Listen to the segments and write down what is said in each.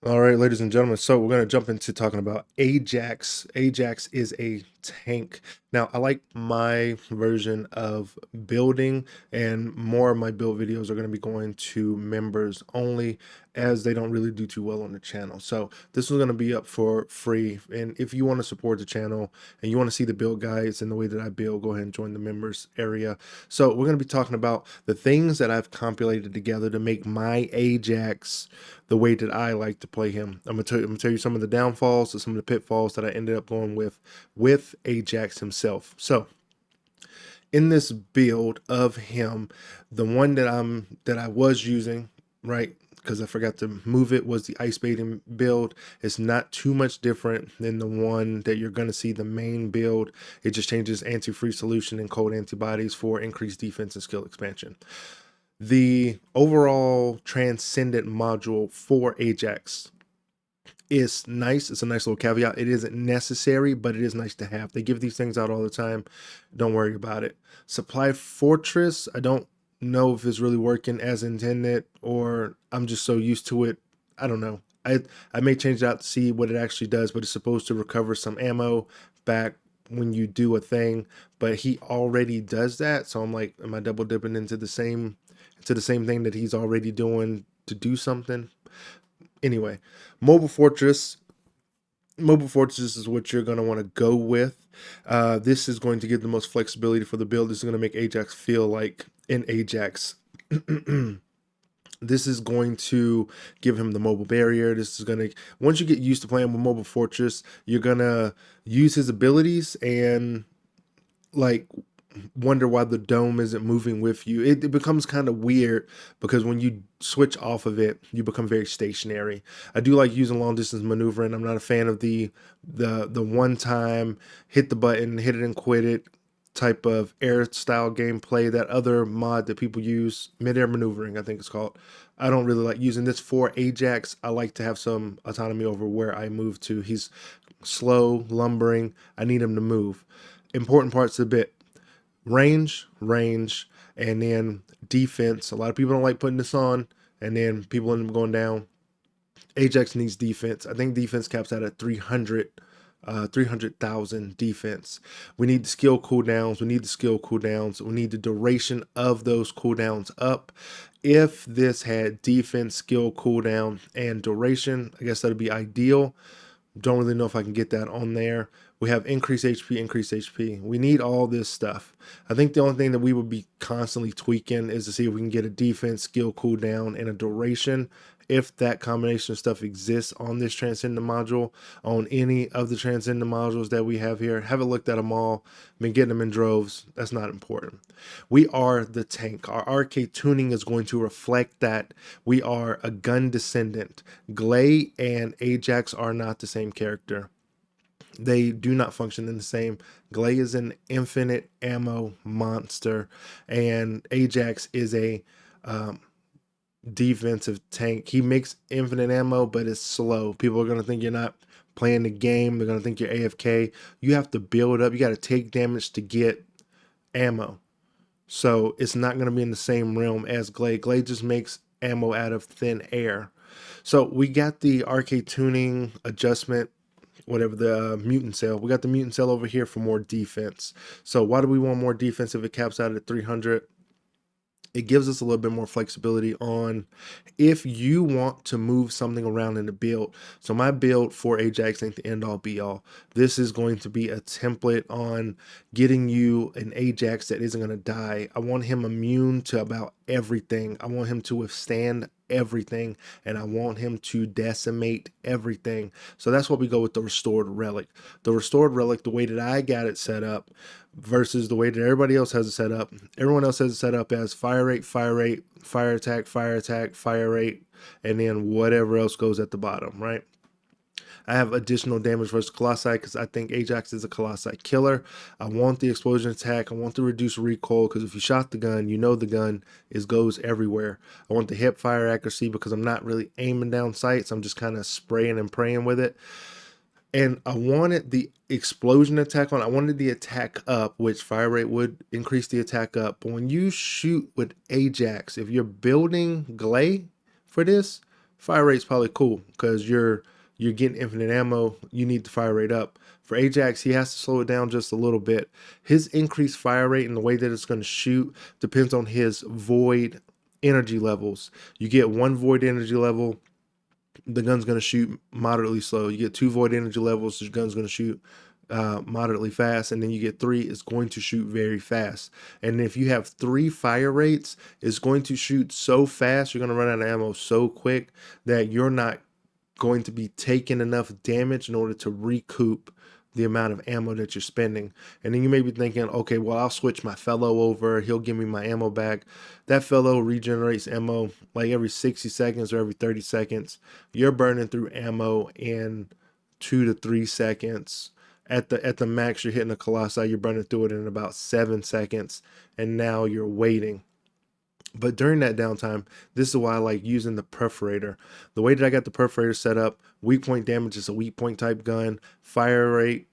All right, ladies and gentlemen. So we're going to jump into talking about Ajax. Ajax is a tank. Now, I like my version of building, and more of my build videos are going to be going to members only, as they don't really do too well on the channel. So this is going to be up for free. And if you want to support the channel and you want to see the build guides and the way that I build, go ahead and join the members area. So we're going to be talking about the things that I've compilated together to make my Ajax the way that I like to play him. I'm gonna tell you some of the downfalls and some of the pitfalls that I ended up going with Ajax himself. So in this build of him, the one that I was using, right, because I forgot to move it, was the ice baiting build. It's not too much different than the one that you're going to see the main build. It just changes anti-freeze solution and cold antibodies for increased defense and skill expansion. The overall transcendent module for Ajax is nice. It's a nice little caveat. It isn't necessary, but it is nice to have. They give these things out all the time. Don't worry about it. Supply Fortress, I don't know if it's really working as intended, or I'm just so used to it. I don't know. I may change it out to see what it actually does, but it's supposed to recover some ammo back when you do a thing, but he already does that. So I'm like, am I double dipping into the same thing that he's already doing to do something? Anyway, mobile fortress. Mobile fortress is what you're going to want to go with. This is going to give the most flexibility for the build. This is going to make Ajax feel like an Ajax. This is going to give him the mobile barrier. This is going to, once you get used to playing with mobile fortress, you're going to use his abilities and like wonder why the dome isn't moving with you. It becomes kind of weird because when you switch off of it, you become very stationary. I do like using long distance maneuvering. I'm not a fan of the one time hit the button, hit it and quit it type of air style gameplay. That other mod that people use, mid-air maneuvering, I think it's called. I don't really like using this for Ajax. I like to have some autonomy over where I move to. He's slow, lumbering. I need him to move. Important parts of the bit: range, and then defense. A lot of people don't like putting this on, and then people end up going down. Ajax needs defense. I think defense caps out at 300,000 defense. We need the skill cooldowns. We need the skill cooldowns. We need the duration of those cooldowns up. If this had defense, skill cooldown, and duration, I guess that'd be ideal. Don't really know if I can get that on there. We have increased HP, increased HP. We need all this stuff. I think the only thing that we would be constantly tweaking is to see if we can get a defense, skill cooldown, and a duration. If that combination of stuff exists on this Transcendent module, on any of the Transcendent modules that we have here, haven't looked at them all, been getting them in droves. That's not important. We are the tank. Our arcade tuning is going to reflect that. We are a gun descendant. Glay and Ajax are not the same character. They do not function in the same. Glay is an infinite ammo monster, and Ajax is a defensive tank. He makes infinite ammo, but it's slow. People are going to think you're not playing the game. They're going to think you're AFK. You have to build up. You got to take damage to get ammo. So it's not going to be in the same realm as Glay. Glay just makes ammo out of thin air. So we got the arcade tuning adjustment, whatever, the mutant cell. We got the mutant cell over here for more defense. So why do we want more defense if it caps out at 300? It gives us a little bit more flexibility on if you want to move something around in the build. So my build for Ajax ain't the end all be all. This is going to be a template on getting you an Ajax that isn't going to die. I want him immune to about everything. I want him to withstand everything, and I want him to decimate everything. So that's why we go with the restored relic. The restored relic, the way that I got it set up versus the way that everybody else has it set up. Everyone else has it set up as fire rate, fire attack, fire rate, and then whatever else goes at the bottom, right? I have additional damage versus Colossi because I think Ajax is a Colossi killer. I want the explosion attack. I want the reduced recoil because if you shot the gun, you know the gun goes everywhere. I want the hip fire accuracy because I'm not really aiming down sights. I'm just kind of spraying and praying with it. And I wanted the explosion attack on. I wanted the attack up, which fire rate would increase the attack up. But when you shoot with Ajax, if you're building Glay for this, fire rate's probably cool because you're getting infinite ammo. You need the fire rate up. For Ajax, he has to slow it down just a little bit. His increased fire rate and the way that it's going to shoot depends on his void energy levels. You get one void energy level, the gun's going to shoot moderately slow. You get two void energy levels, the gun's going to shoot moderately fast, and then you get three, it's going to shoot very fast. And if you have three fire rates, it's going to shoot so fast, you're going to run out of ammo so quick that you're not going to be taking enough damage in order to recoup the amount of ammo that you're spending. And then you may be thinking, okay, well, I'll switch my fellow over. He'll give me my ammo back. That fellow regenerates ammo like every 60 seconds or every 30 seconds. You're burning through ammo in 2 to 3 seconds. At the max, you're hitting a Colossi, you're burning through it in about 7 seconds. And now you're waiting. But during that downtime, this is why I like using the perforator. The way that I got the perforator set up, weak point damage is a weak point type gun, fire rate,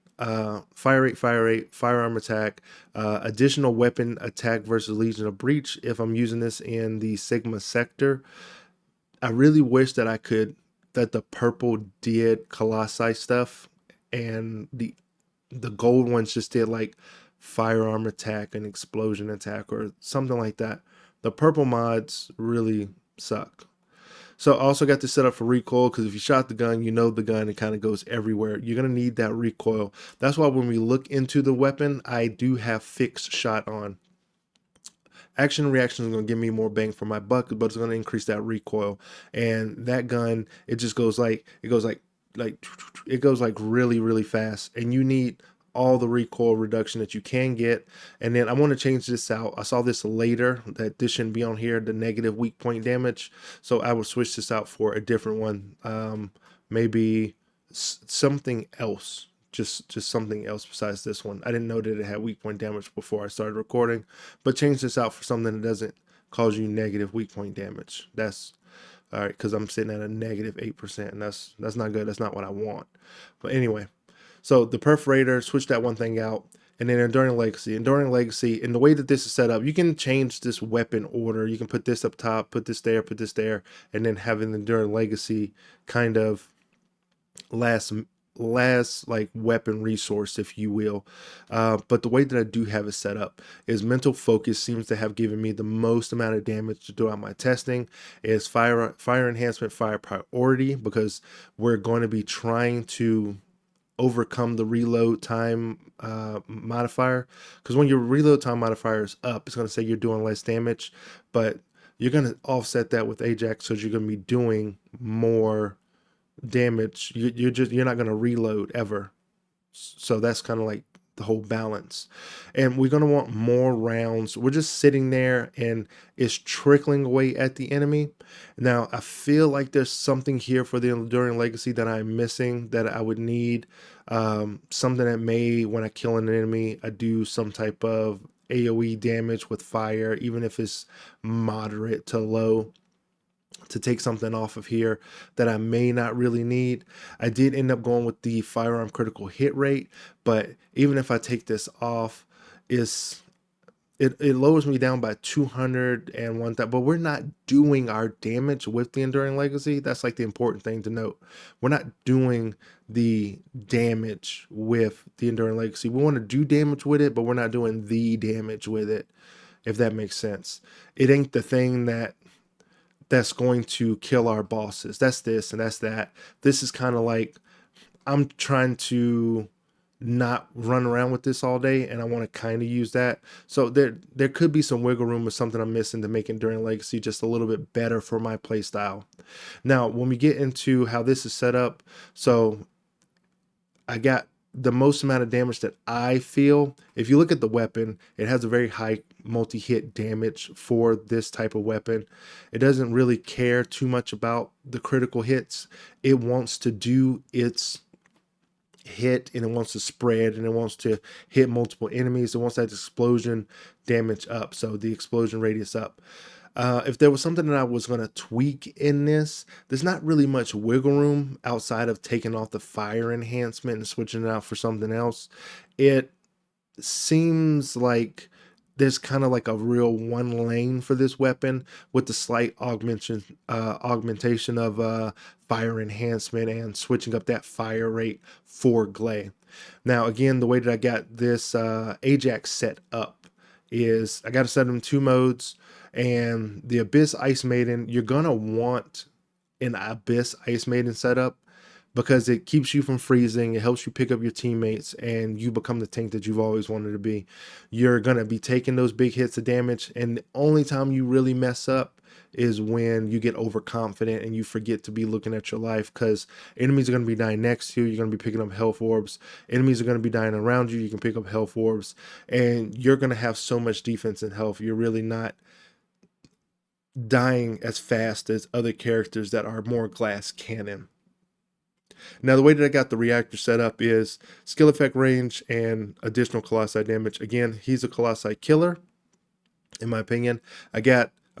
firearm attack, additional weapon attack versus Legion of Breach if I'm using this in the Sigma sector. I really wish that that the purple did Colossi stuff and the gold ones just did like firearm attack and explosion attack or something like that. The purple mods really suck. So I also got this set up for recoil because if you shot the gun, you know the gun, it kind of goes everywhere. You're going to need that recoil. That's why when we look into the weapon, I do have fixed shot on. Action and reaction is going to give me more bang for my buck, but it's going to increase that recoil. And that gun, it just goes like, it goes like really, really fast. And you need all the recoil reduction that you can get. And then I want to change this out. I saw this later that this shouldn't be on here, the negative weak point damage. So I will switch this out for a different one. Maybe something else. Just something else besides this one. I didn't know that it had weak point damage before I started recording, but change this out for something that doesn't cause you negative weak point damage. That's all right, because I'm sitting at a negative 8%, and that's not good. That's not what I want. But anyway, so the perforator, switch that one thing out, and then Enduring Legacy. Enduring Legacy, and the way that this is set up, you can change this weapon order. You can put this up top, put this there, and then have an Enduring Legacy kind of last like weapon resource, if you will. But the way that I do have it set up is mental focus seems to have given me the most amount of damage throughout my testing. Is fire enhancement, fire priority, because we're going to be trying to overcome the reload time modifier, because when your reload time modifier is up, it's going to say you're doing less damage, but you're going to offset that with Ajax, so you're going to be doing more damage. You're not going to reload ever. So that's kind of like the whole balance. And we're going to want more rounds. We're just sitting there and it's trickling away at the enemy. Now I feel like there's something here for the Enduring Legacy that I'm missing, that I would need. Something that may, when I kill an enemy, I do some type of AoE damage with fire, even if it's moderate to low, to take something off of here that I may not really need. I did end up going with the firearm critical hit rate, but even if I take this off, it lowers me down by 201, but we're not doing our damage with the Enduring Legacy. That's like the important thing to note. We're not doing the damage with the Enduring Legacy. We want to do damage with it, but we're not doing the damage with it, if that makes sense. It ain't the thing that's going to kill our bosses. That's this and that's that. This is kind of like, I'm trying to not run around with this all day, and I want to kind of use that. So there could be some wiggle room or something I'm missing to make Enduring Legacy just a little bit better for my play style. Now, when we get into how this is set up, so I got the most amount of damage that I feel. If you look at the weapon, it has a very high multi-hit damage for this type of weapon. It doesn't really care too much about the critical hits. It wants to do its hit, and it wants to spread, and it wants to hit multiple enemies. It wants that explosion damage up, so the explosion radius up. If there was something that I was going to tweak in this, there's not really much wiggle room outside of taking off the fire enhancement and switching it out for something else. It seems like there's kind of like a real one lane for this weapon with the slight augmentation of fire enhancement and switching up that fire rate for Glay. Now, again, the way that I got this Ajax set up is I got to set them in 2 modes, and the Abyss Ice Maiden, you're gonna want an Abyss Ice Maiden setup because it keeps you from freezing, it helps you pick up your teammates, and you become the tank that you've always wanted to be. You're gonna be taking those big hits of damage, and the only time you really mess up is when you get overconfident and you forget to be looking at your life, because enemies are going to be dying next to you. You're going to be picking up health orbs. Enemies are going to be dying around you. You can pick up health orbs, and you're going to have so much defense and health. You're really not dying as fast as other characters that are more glass cannon. Now, the way that I got the reactor set up is skill effect range and additional colossi damage. Again, he's a colossi killer, in my opinion.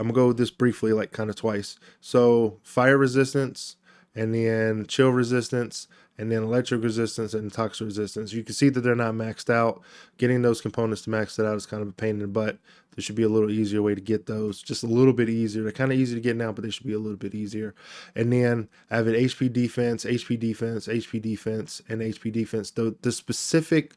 I'm gonna go with this briefly, like kind of twice. So fire resistance, and then chill resistance, and then electric resistance and toxic resistance. You can see that they're not maxed out. Getting those components to max it out is kind of a pain in the butt. There should be a little easier way to get those, just a little bit easier. They're kind of easy to get now, but they should be a little bit easier. And then I have an HP defense, HP defense, HP defense, and HP defense. The specific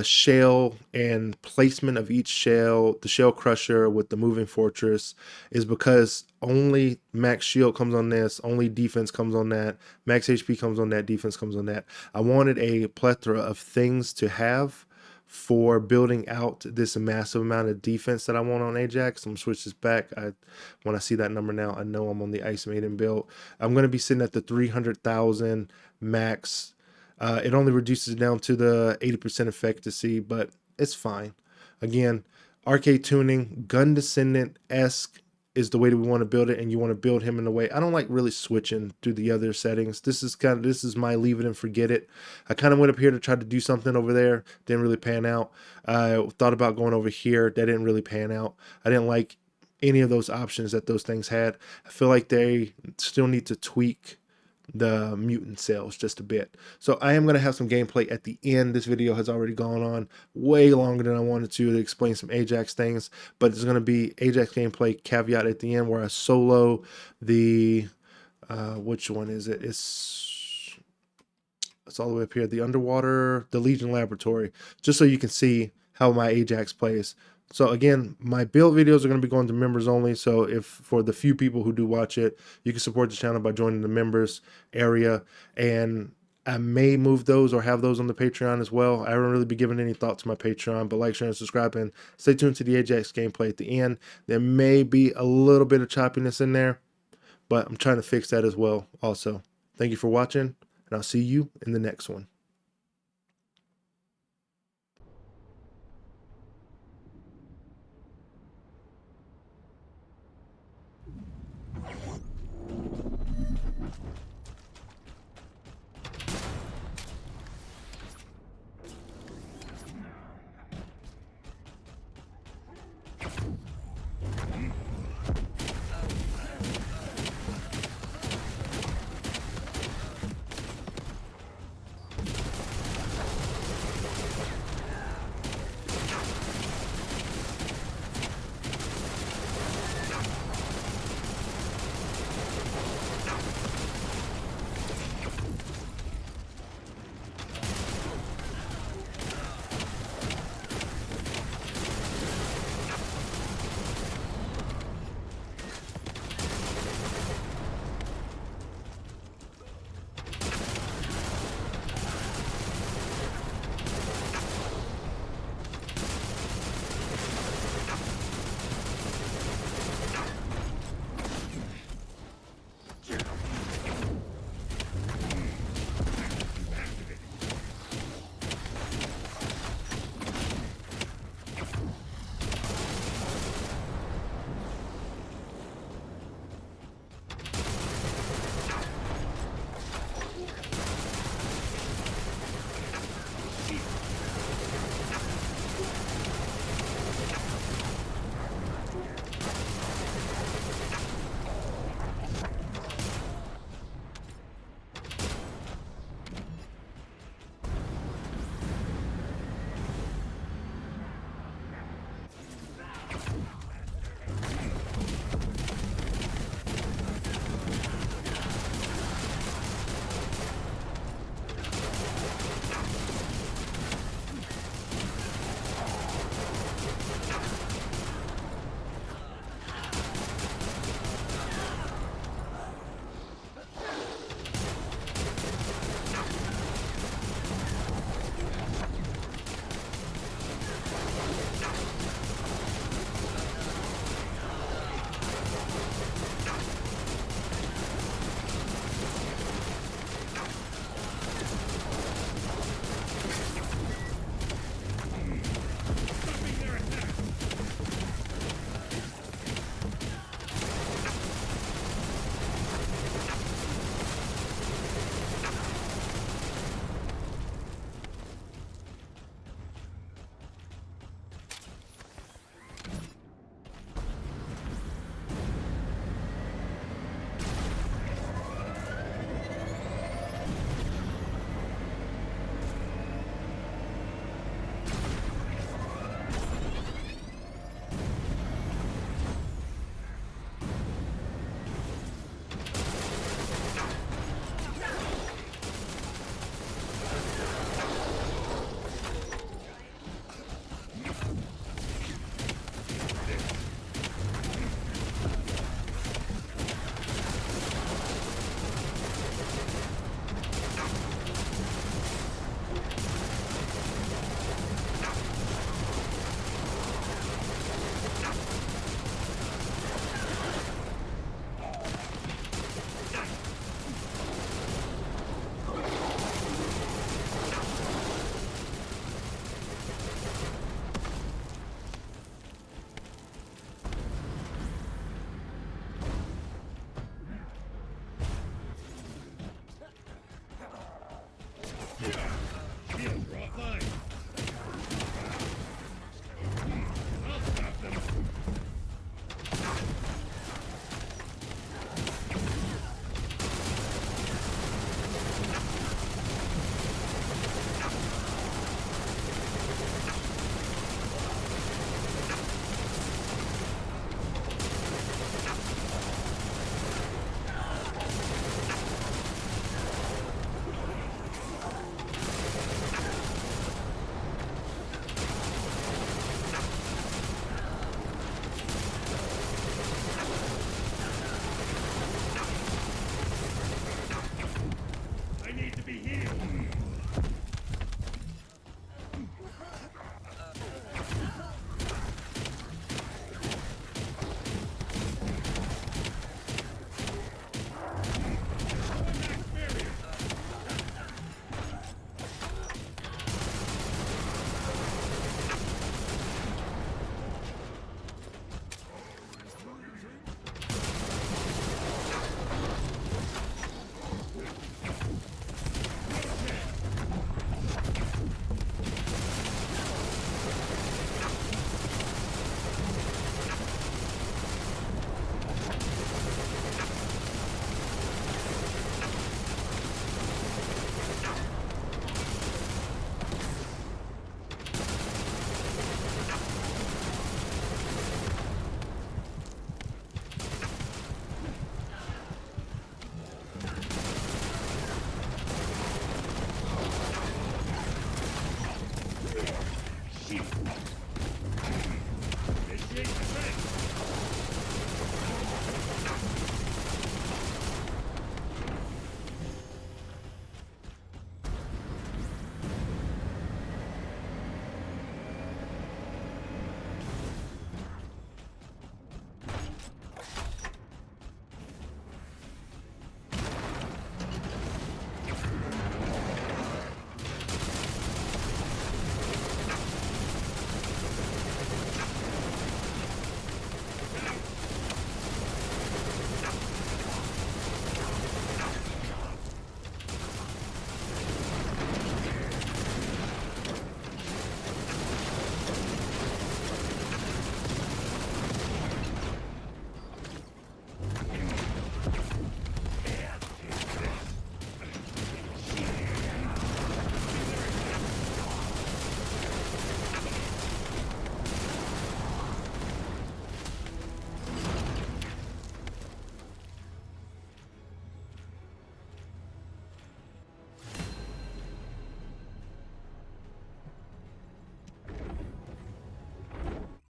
shell and placement of each shell, the shell crusher with the moving fortress, is because only max shield comes on this, only defense comes on that, max HP comes on that, defense comes on that. I wanted a plethora of things to have for building out this massive amount of defense that I want on Ajax. I'm gonna switch this back. When I see that number now, I know I'm on the Ice Maiden build. I'm gonna be sitting at the 300,000 max. It only reduces down to the 80% efficacy, but it's fine. Again, arcade tuning, gun descendant-esque is the way that we want to build it, and you want to build him in a way. I don't like really switching through the other settings. This is my leave it and forget it. I kind of went up here to try to do something over there, didn't really pan out. I thought about going over here, that didn't really pan out. I didn't like any of those options that those things had. I feel like they still need to tweak the mutant cells just a bit. So I am going to have some gameplay at the end. This video has already gone on way longer than I wanted to explain some Ajax things, but there's going to be Ajax gameplay caveat at the end where I solo the which one is it? It's all the way up here, the underwater, the Legion Laboratory, just so you can see how my Ajax plays. So again, my build videos are going to be going to members only. So if for the few people who do watch it, you can support the channel by joining the members area. And I may move those or have those on the Patreon as well. I haven't really been giving any thought to my Patreon, but like, share, and subscribe, and stay tuned to the Ajax gameplay at the end. There may be a little bit of choppiness in there, but I'm trying to fix that as well also. Thank you for watching, and I'll see you in the next one. He'll draw line. I'll stop them.